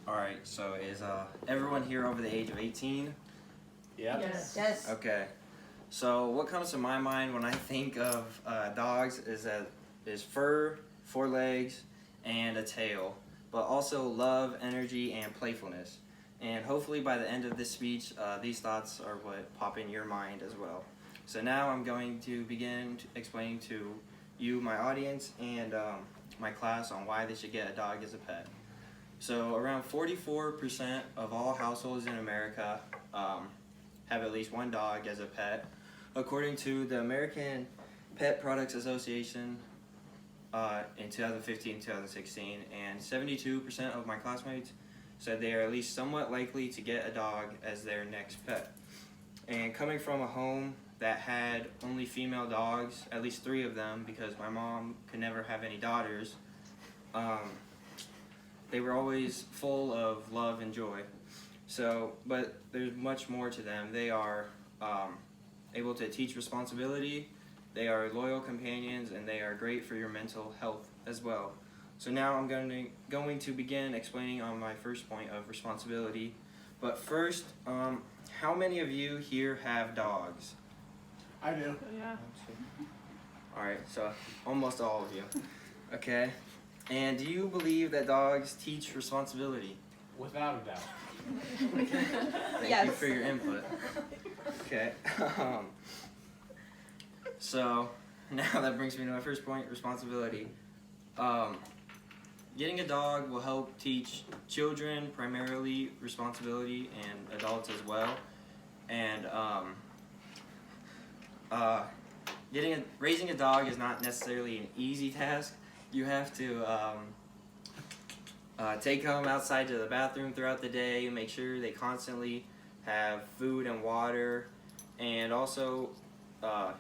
Alright, so is everyone here over the age of 18? Yep. Yes. Okay. So what comes to my mind when I think of dogs is fur, 4 legs, and a tail, but also love, energy, and playfulness. And hopefully by the end of this speech, these thoughts are what pop in your mind as well. So now I'm going to begin explaining to you, my audience, and my class on why they should get a dog as a pet. So around 44% of all households in America have at least one dog as a pet, according to the American Pet Products Association in 2015-2016, and 72% of my classmates said they are at least somewhat likely to get a dog as their next pet. And coming from a home that had only female dogs, at least 3 of them, because my mom could never have any daughters, they were always full of love and joy. So, but there's much more to them. They are able to teach responsibility, they are loyal companions, and they are great for your mental health as well. So now I'm going to begin explaining on my first point of responsibility. But first, how many of you here have dogs? I do. Yeah. Alright, so almost all of you. Okay. And do you believe that dogs teach responsibility? Without a doubt. Thank Yes. you for your input. Okay. So now that brings me to my first point, responsibility. Getting a dog will help teach children primarily responsibility and adults as well. And raising a dog is not necessarily an easy task. You have to take them outside to the bathroom throughout the day, make sure they constantly have food and water, and also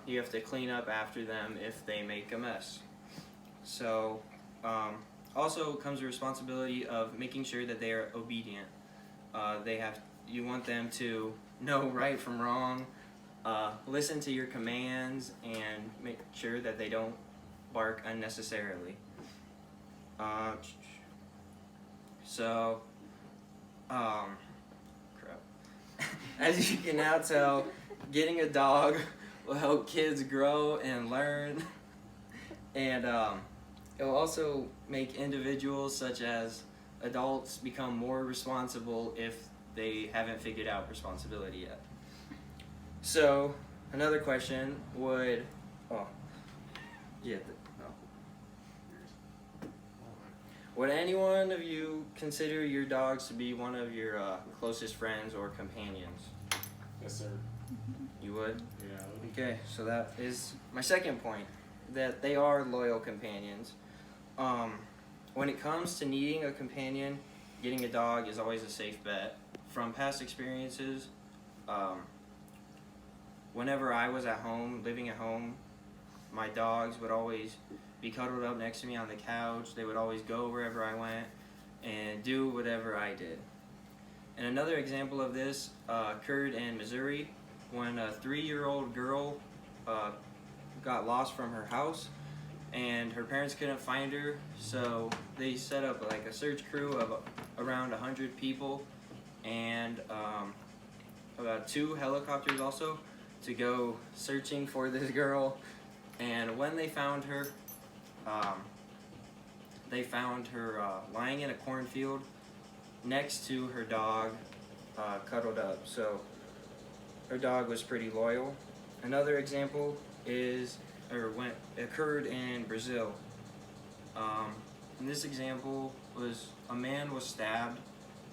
you have to clean up after them if they make a mess. So also comes the responsibility of making sure that they are obedient. You want them to know right from wrong, listen to your commands, and make sure that they don't bark unnecessarily. Crap. As you can now tell, getting a dog will help kids grow and learn, and it will also make individuals such as adults become more responsible if they haven't figured out responsibility yet. So another question would, would any one of you consider your dogs to be one of your closest friends or companions? Yes, sir. You would? Yeah. Okay, so that is my second point, that they are loyal companions. When it comes to needing a companion, getting a dog is always a safe bet. From past experiences, whenever I was at home, living at home, my dogs would always be cuddled up next to me on the couch. They would always go wherever I went and do whatever I did. And another example of this occurred in Missouri when a 3-year-old girl got lost from her house and her parents couldn't find her, so they set up like a search crew of around 100 people and about 2 helicopters also to go searching for this girl. And when they found her lying in a cornfield next to her dog, cuddled up. So her dog was pretty loyal. Another example occurred in Brazil. In this example was a man was stabbed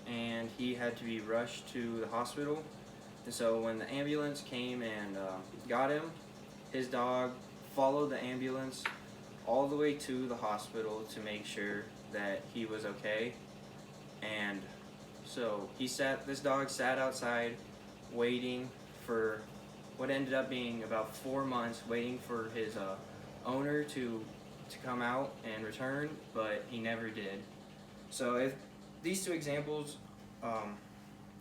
and he had to be rushed to the hospital. And so when the ambulance came and got him, his dog followed the ambulance all the way to the hospital to make sure that he was okay. And so this dog sat outside waiting for what ended up being about 4 months, waiting for his owner to come out and return, but he never did. So if these 2 examples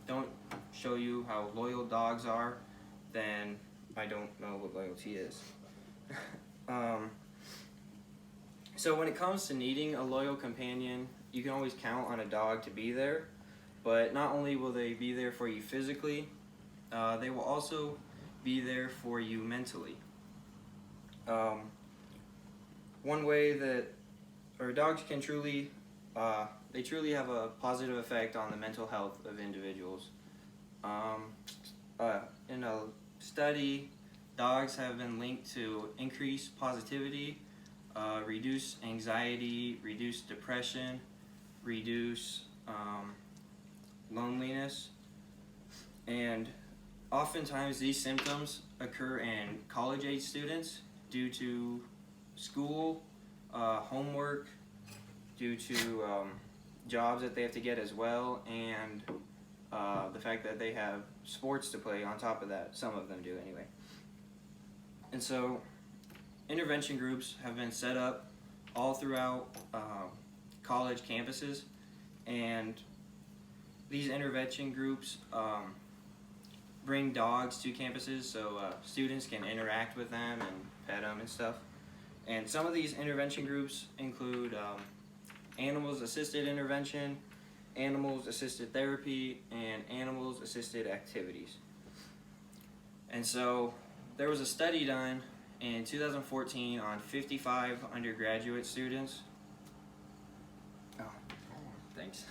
don't show you how loyal dogs are, then I don't know what loyalty is. So when it comes to needing a loyal companion, you can always count on a dog to be there. But not only will they be there for you physically, they will also be there for you mentally. One way that dogs can truly they truly have a positive effect on the mental health of individuals. In a study, dogs have been linked to increased positivity, reduce anxiety, reduce depression, reduce loneliness, and oftentimes these symptoms occur in college-age students due to school, homework, due to jobs that they have to get as well, and the fact that they have sports to play on top of that. Some of them do anyway. And so intervention groups have been set up all throughout college campuses, and these intervention groups bring dogs to campuses so students can interact with them and pet them and stuff. And some of these intervention groups include animals assisted intervention, animals assisted therapy, and animals assisted activities. And so there was a study done in 2014 on 55 undergraduate students. Oh, thanks.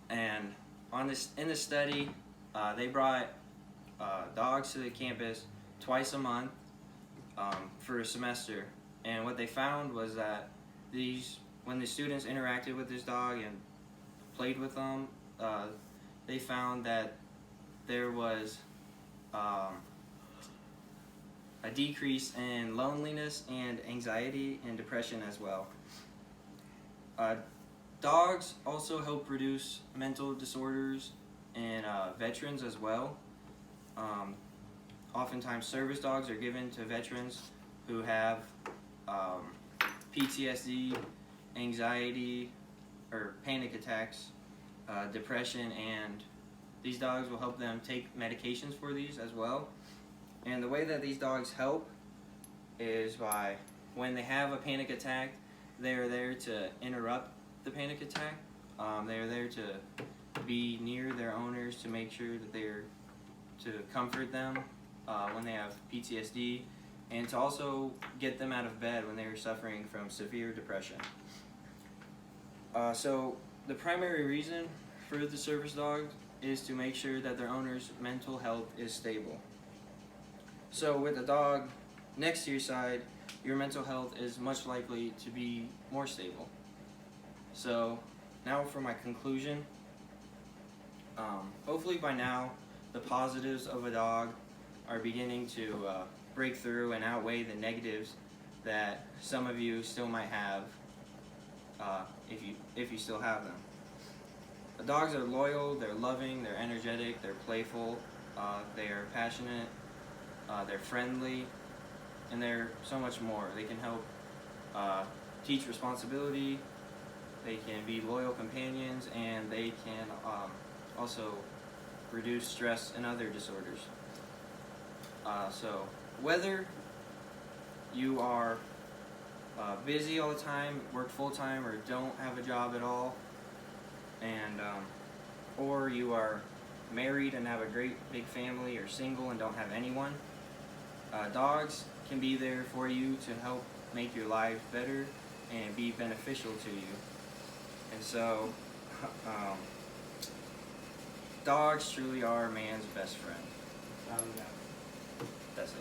And in this study, they brought dogs to the campus twice a month for a semester. And what they found was that when the students interacted with this dog and played with them, they found that there was a decrease in loneliness and anxiety and depression as well. Dogs also help reduce mental disorders in veterans as well. Oftentimes service dogs are given to veterans who have PTSD, anxiety, or panic attacks, depression, and these dogs will help them take medications for these as well. And the way that these dogs help is by, when they have a panic attack, they are there to interrupt the panic attack. They are there to be near their owners to make sure that to comfort them when they have PTSD, and to also get them out of bed when they are suffering from severe depression. So the primary reason for the service dog is to make sure that their owner's mental health is stable. So with a dog next to your side, your mental health is much likely to be more stable. So now for my conclusion. Hopefully by now, the positives of a dog are beginning to break through and outweigh the negatives that some of you still might have, if you still have them. The dogs are loyal, they're loving, they're energetic, they're playful, they are passionate, they're friendly, and they're so much more. They can help teach responsibility, they can be loyal companions, and they can also reduce stress and other disorders. So whether you are busy all the time, work full-time, or don't have a job at all, and or you are married and have a great big family, or single and don't have anyone, dogs can be there for you to help make your life better and be beneficial to you. And so dogs truly are man's best friend. Without a doubt. That's it.